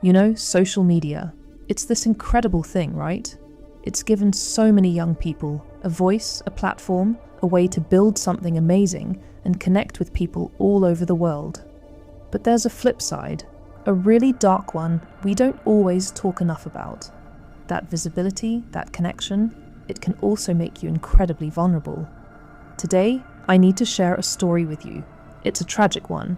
You know, social media. It's this incredible thing, right? It's given so many young people a voice, a platform, a way to build something amazing and connect with people all over the world. But there's a flip side, a really dark one we don't always talk enough about. That visibility, that connection, it can also make you incredibly vulnerable. Today, I need to share a story with you. It's a tragic one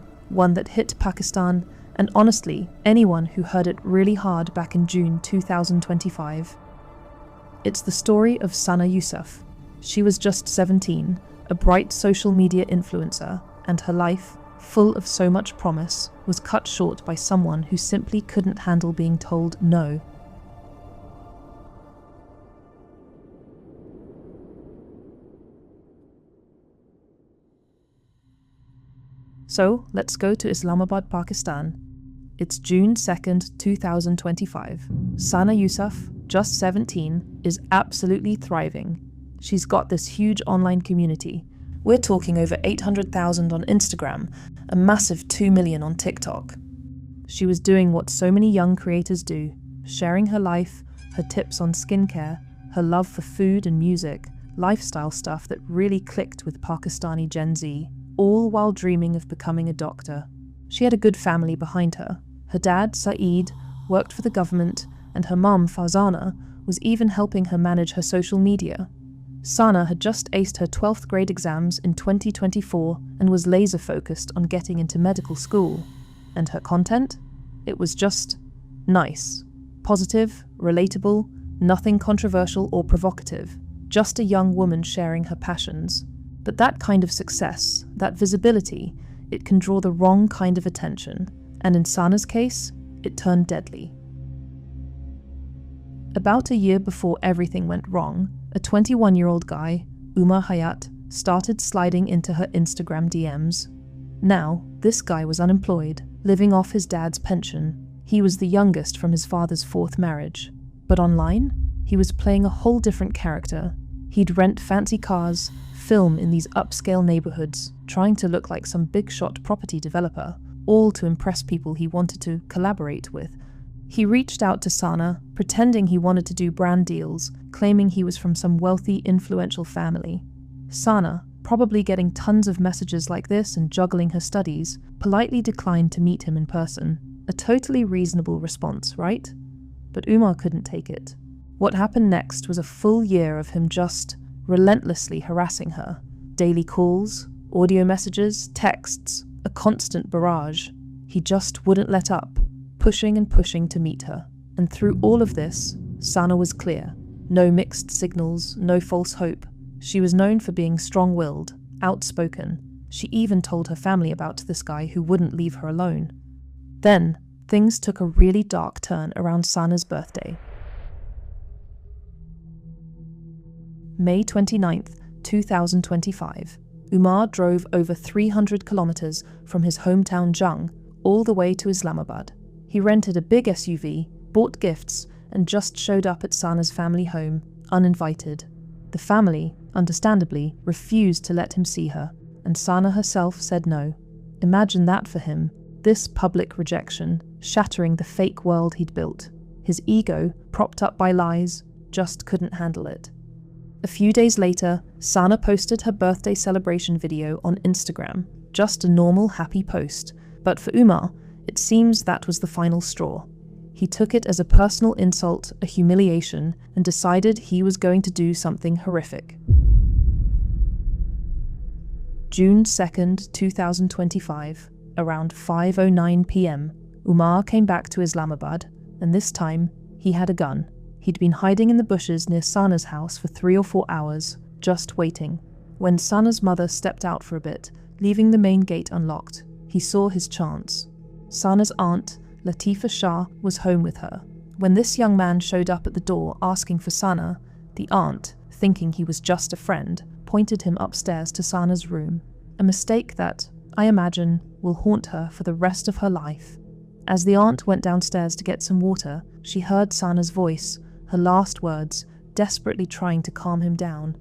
that hit Pakistan, and honestly, anyone who heard it really hard back in June 2025. It's the story of Sana Yousaf. She was just 17, a bright social media influencer, and her life, full of so much promise, was cut short by someone who simply couldn't handle being told no. So, let's go to Islamabad, Pakistan. It's June 2nd, 2025. Sana Yousaf, just 17, is absolutely thriving. She's got this huge online community. We're talking over 800,000 on Instagram, a massive 2 million on TikTok. She was doing what so many young creators do, sharing her life, her tips on skincare, her love for food and music, lifestyle stuff that really clicked with Pakistani Gen Z, all while dreaming of becoming a doctor. She had a good family behind her. Her dad, Saeed, worked for the government, and her mum, Farzana, was even helping her manage her social media. Sana had just aced her 12th grade exams in 2024 and was laser-focused on getting into medical school. And her content? It was just nice. Positive, relatable, nothing controversial or provocative. Just a young woman sharing her passions. But that kind of success, that visibility, it can draw the wrong kind of attention. And in Sana's case, it turned deadly. About a year before everything went wrong, a 21-year-old guy, Umar Hayat, started sliding into her Instagram DMs. Now, this guy was unemployed, living off his dad's pension. He was the youngest from his father's 4th marriage. But online, he was playing a whole different character. He'd rent fancy cars, film in these upscale neighborhoods, trying to look like some big-shot property developer, all to impress people he wanted to collaborate with. He reached out to Sana, pretending he wanted to do brand deals, claiming he was from some wealthy, influential family. Sana, probably getting tons of messages like this and juggling her studies, politely declined to meet him in person. A totally reasonable response, right? But Umar couldn't take it. What happened next was a full year of him just relentlessly harassing her. Daily calls, audio messages, texts, a constant barrage. He just wouldn't let up, pushing and pushing to meet her. And through all of this, Sana was clear. No mixed signals, no false hope. She was known for being strong-willed, outspoken. She even told her family about this guy who wouldn't leave her alone. Then, things took a really dark turn around Sana's birthday. May 29th, 2025. Umar drove over 300 kilometers from his hometown Jung all the way to Islamabad. He rented a big SUV, bought gifts, and just showed up at Sana's family home, uninvited. The family, understandably, refused to let him see her, and Sana herself said no. Imagine that for him, this public rejection, shattering the fake world he'd built. His ego, propped up by lies, just couldn't handle it. A few days later, Sana posted her birthday celebration video on Instagram, just a normal happy post. But for Umar, it seems that was the final straw. He took it as a personal insult, a humiliation, and decided he was going to do something horrific. June 2nd, 2025, around 5:09 p.m, Umar came back to Islamabad, and this time, he had a gun. He'd been hiding in the bushes near Sana's house for 3 or 4 hours, just waiting. When Sana's mother stepped out for a bit, leaving the main gate unlocked, he saw his chance. Sana's aunt, Latifa Shah, was home with her. When this young man showed up at the door asking for Sana, the aunt, thinking he was just a friend, pointed him upstairs to Sana's room. A mistake that, I imagine, will haunt her for the rest of her life. As the aunt went downstairs to get some water, she heard Sana's voice, her last words, desperately trying to calm him down.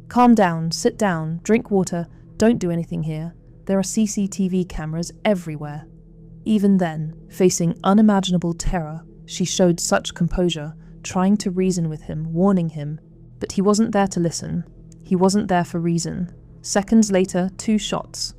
"Calm down, sit down, drink water, don't do anything here. There are CCTV cameras everywhere." Even then, facing unimaginable terror, she showed such composure, trying to reason with him, warning him. But he wasn't there to listen. He wasn't there for reason. Seconds later, 2 shots.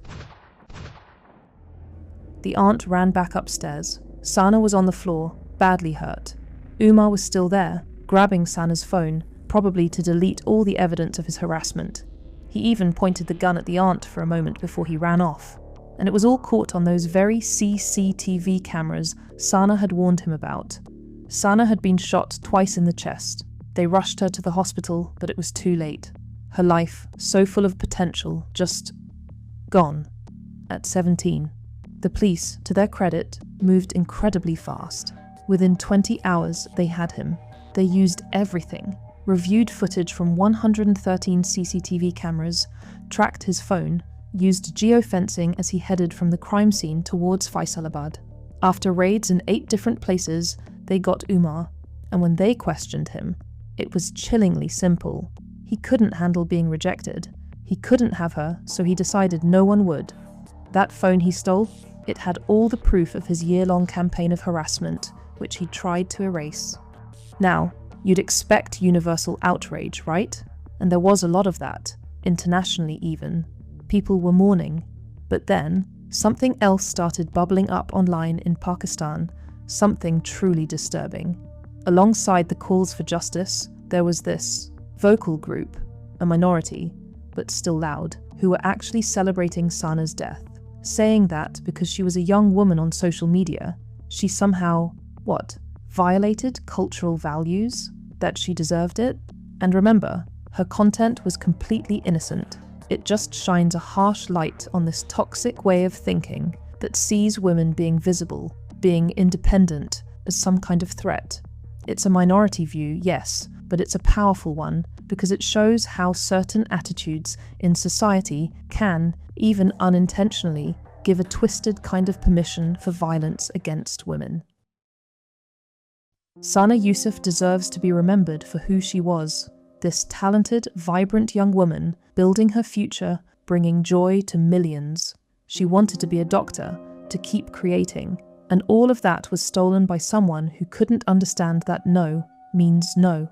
The aunt ran back upstairs. Sana was on the floor, badly hurt. Umar was still there, grabbing Sana's phone, probably to delete all the evidence of his harassment. He even pointed the gun at the aunt for a moment before he ran off. And it was all caught on those very CCTV cameras Sana had warned him about. Sana had been shot twice in the chest. They rushed her to the hospital, but it was too late. Her life, so full of potential, just gone. At 17. The police, to their credit, moved incredibly fast. Within 20 hours, they had him. They used everything, reviewed footage from 113 CCTV cameras, tracked his phone, used geofencing as he headed from the crime scene towards Faisalabad. After raids in 8 different places, they got Umar, and when they questioned him, it was chillingly simple. He couldn't handle being rejected. He couldn't have her, so he decided no one would. That phone he stole, it had all the proof of his year-long campaign of harassment, which he tried to erase. Now, you'd expect universal outrage, right? And there was a lot of that, internationally even. People were mourning. But then, something else started bubbling up online in Pakistan, something truly disturbing. Alongside the calls for justice, there was this vocal group, a minority, but still loud, who were actually celebrating Sana's death, saying that because she was a young woman on social media, she somehow, violated cultural values, that she deserved it. And remember, her content was completely innocent. It just shines a harsh light on this toxic way of thinking that sees women being visible, being independent, as some kind of threat. It's a minority view, yes, but it's a powerful one because it shows how certain attitudes in society can, even unintentionally, give a twisted kind of permission for violence against women. Sana Yousaf deserves to be remembered for who she was, this talented, vibrant young woman, building her future, bringing joy to millions. She wanted to be a doctor, to keep creating, and all of that was stolen by someone who couldn't understand that no means no.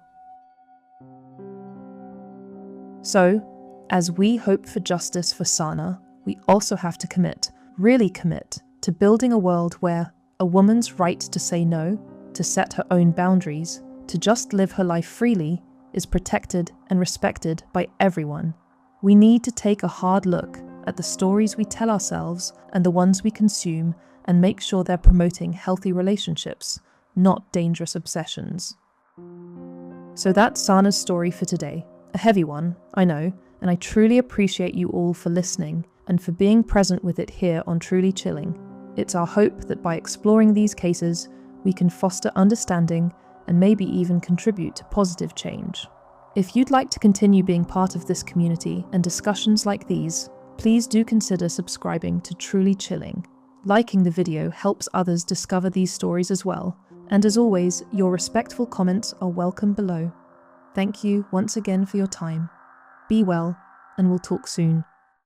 So, as we hope for justice for Sana, we also have to commit, really commit, to building a world where a woman's right to say no, to set her own boundaries, to just live her life freely, is protected and respected by everyone. We need to take a hard look at the stories we tell ourselves and the ones we consume and make sure they're promoting healthy relationships, not dangerous obsessions. So that's Sana's story for today. A heavy one, I know, and I truly appreciate you all for listening and for being present with it here on Truly Chilling. It's our hope that by exploring these cases, we can foster understanding and maybe even contribute to positive change. If you'd like to continue being part of this community and discussions like these, please do consider subscribing to Truly Chilling. Liking the video helps others discover these stories as well, and as always, your respectful comments are welcome below. Thank you once again for your time. Be well, and we'll talk soon.